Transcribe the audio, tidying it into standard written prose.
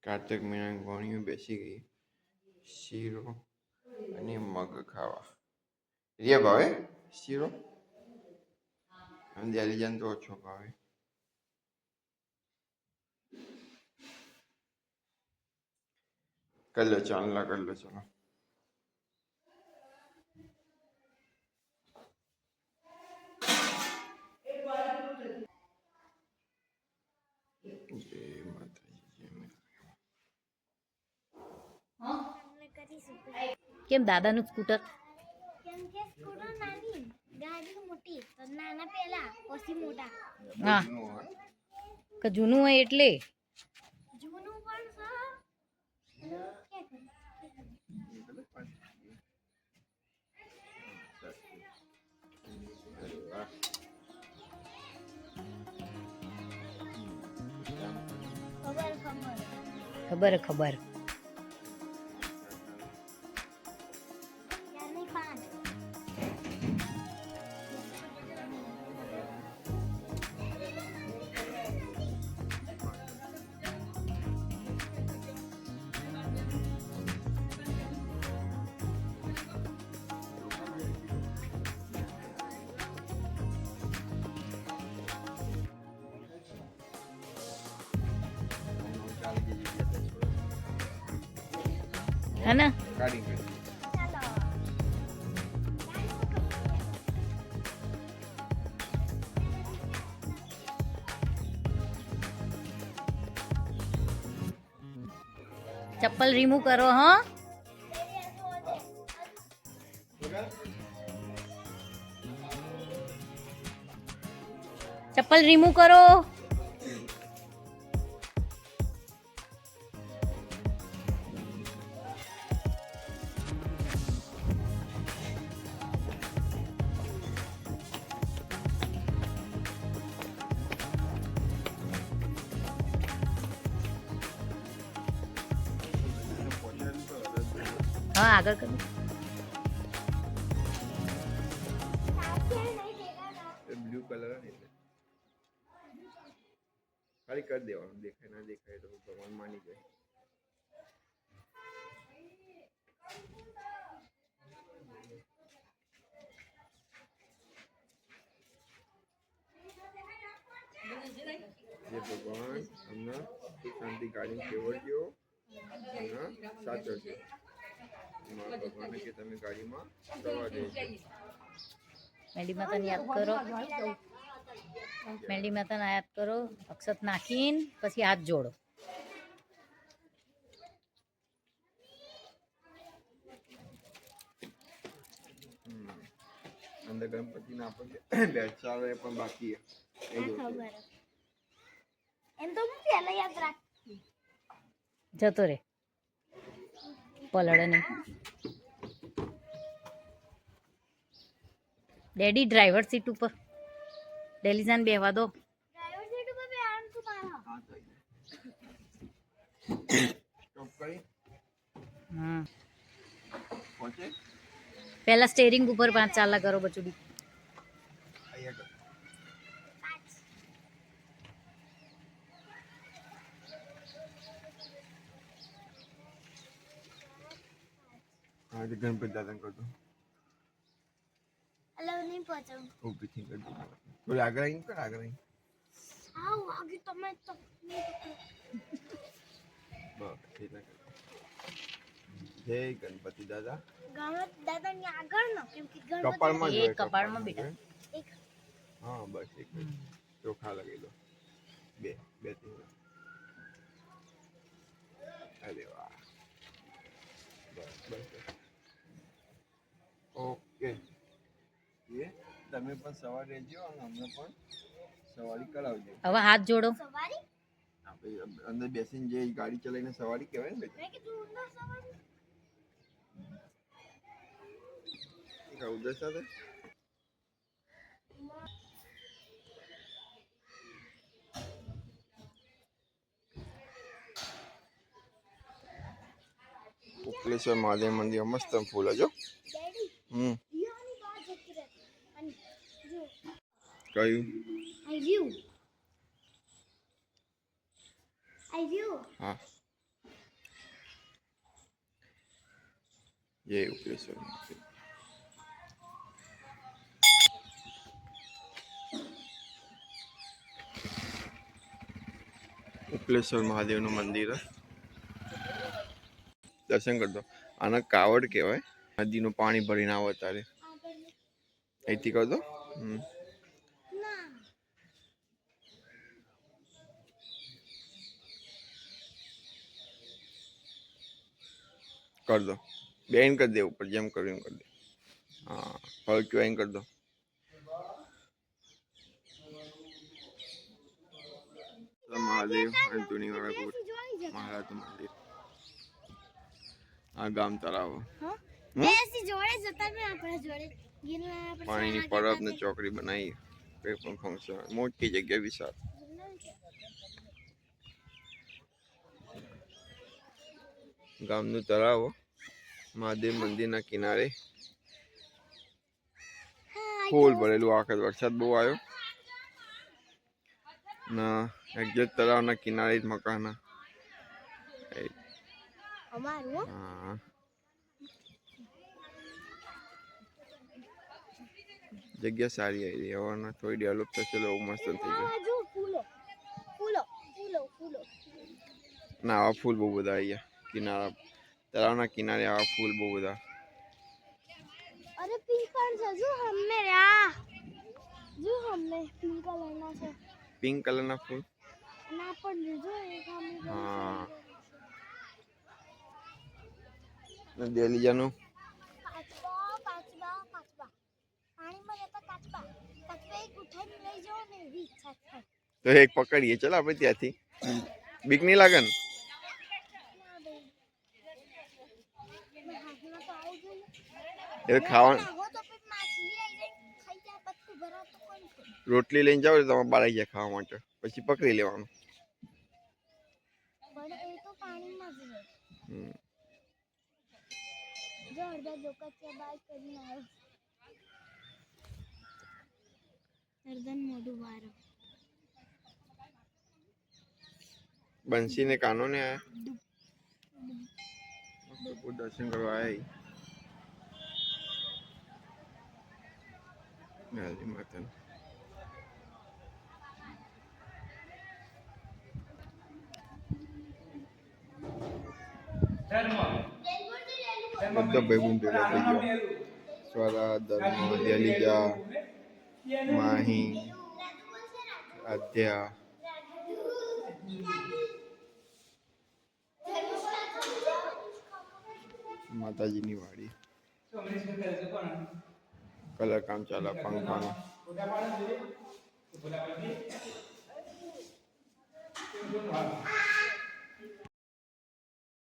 કાર્તક મહિના ગોણીઓ બેસી ગઈ શીરો અને મગ ખાવા રિયા ભાવે શીરો અને દિયાલીજાન તો ઓછો ભાવે कर लो चांदला कर लो चलो जय माताजी जय કેમ દાદાનું સ્કૂટર કેમ કે સ્કૂટર નાની ગાડી મોટી તો નાના પહેલા પછી મોટા હા કે જૂનું હોય એટલે જૂનું પણ ખબર ખબર ત્યાંની પાંચ है ना गाड़ी कर ચાલો चप्पल रिमूव करो हाँ चप्पल रिमूव करो हाँ आगे करो ब्लू कलर है खाली कर दे देखाय ना देखाय तो भगवान मानी जाए ये भगवान हमने शांति गाड़ी केवड़ियो साचो छे भगवान के तमे गाड़ी में दवा दे मेली माता ने याद करो मेली माता ने याद करो अक्षत नाखीन પછી હાથ જોડો अंदर गणपति ना अपन बेचावे पण बाकी है ખબર એમ તો હું પહેલા યાદ રાખ જતો રે પલળે નહીં ડેડી ડ્રાઈવર સીટ ઉપર ડેલીજાન બેહવા દો ડ્રાઈવર સીટ ઉપર બેહાડ તું મારા हां तो स्टॉप करी હા पहुंचे પહેલા સ્ટેરિંગ ઉપર 5 ચાલા કરો બચુડી आया कर हाँ तो गणपति दादा कर दो અલવ નહીં પહોંચું ऊपर थी कर दो थोड़ी आगे आई कर आगे आई આવ આગે તમે તો बस ठीक है जय गणपति दादा ગણપત દાદાની આગળ નો કેમ કે कपाल में એ કપાળમાં બેટા એક हाँ बस एक चोखा लगे लो बे बे तीन अरे वाह बस बस ओके ये તમે પણ સવાર રહેજો અને અમને પણ સવારી કરાવજો હવે હાથ જોડો સવારી આપણે અંદર બેસીને જે ગાડી ચલાવીને સવારી કહેવાય ને બેટા મેં કીધું અંદર સવારી એક ઉદય સાથે ઉપલેશ્વર મહાદેવ મંદિર મસ્ત ફૂલ હજો ડેડી રિયાની બહાર જતી રહેતી અને જો કયું આઈ વ્યૂ હા જય ઉપલેશ્વર મહાદેવ. ઉપલેશ્વર મહાદેવનું મંદિર દર્શન કરતો. આના કાવડ કહેવાય. નદીનું પાણી ભરીને આવે ત્યારે અહીંથી કરતો. ના કર દો. બેન કરી દે ઉપર જેમ કર્યું એમ કરી દે. હા ફળ ક્યું કરી દો. મહાદેવ અને દુનિયાવાળા કોટ મહારાજનું મંદિર. આ ગામ તળાવ. એસી જોડે જતા ને આપણે જોડે ગિરનાર આપણે પાણીની પરબ ને ચોકડી બનાવી. કોઈ પણ ફંક્શન મોટી જગ્યા વિશાળ. ગામનું તળાવ મહાદેવ મંદિરના કિનારે ફૂલ ભરેલું. આખર વરસાદ બહુ આવ્યો ના એક્ઝેક્ટ તળાવના કિનારે જ મકાન. અમારું હા જગ્યા સારી આવી હવાના થોડી ડેવલપ થશે તો મસ્ત થઈ જાય. જો ફૂલો ફૂલો ફૂલો ફૂલો ના આવા ફૂલ બહુ બધા અહીંયા કિનારા તળાવના કિનારે આવા ફૂલ બહુ બધા. અરે પિંક પણ છે જો હમને રહ્યા જો હમને પિંક કલરના છે. પિંક કલરના ફૂલ ના પણ જો એક હમને હા ને દેલીજાનું કાચબા કાચબા કાચબા પાણીમાં રહેતા કાચબા કાચબા એક ઉઠાઈને લઈ જાઓ ને એવી ઈચ્છા થાય. તો એક પકડીએ ચાલ આપણે ત્યાંથી. બીક નહીં લાગે ને? ના ભાઈ હાથમાં તો આવું જોઈએ. એ ખાવાનું નાહો તો પછી માછલી આવી જાય ખાઈ જાય પત્તું ભરાવ તો કોણ છે. રોટલી લઈને જાવ તો તમે બહાર આવી જાય ખાવા માટે પછી પકડી લેવાનું. પણ એ તો પાણીમાં જ રહે. જો અડધા લોકો ત્યાં બાય કરીને આવ્યો અર્ધન મોઢું બહાર બંસી ને કાનો ને આયા દર્શન કરવા આવ્યા. ગાંધી માતા બધા ભાઈ ભેગા થઈ ગયા. સ્વરા ધર્મ દેલીજા માહી આધ્યા માતાજીની વાડી. કલર કામ ચાલે પંખાનું.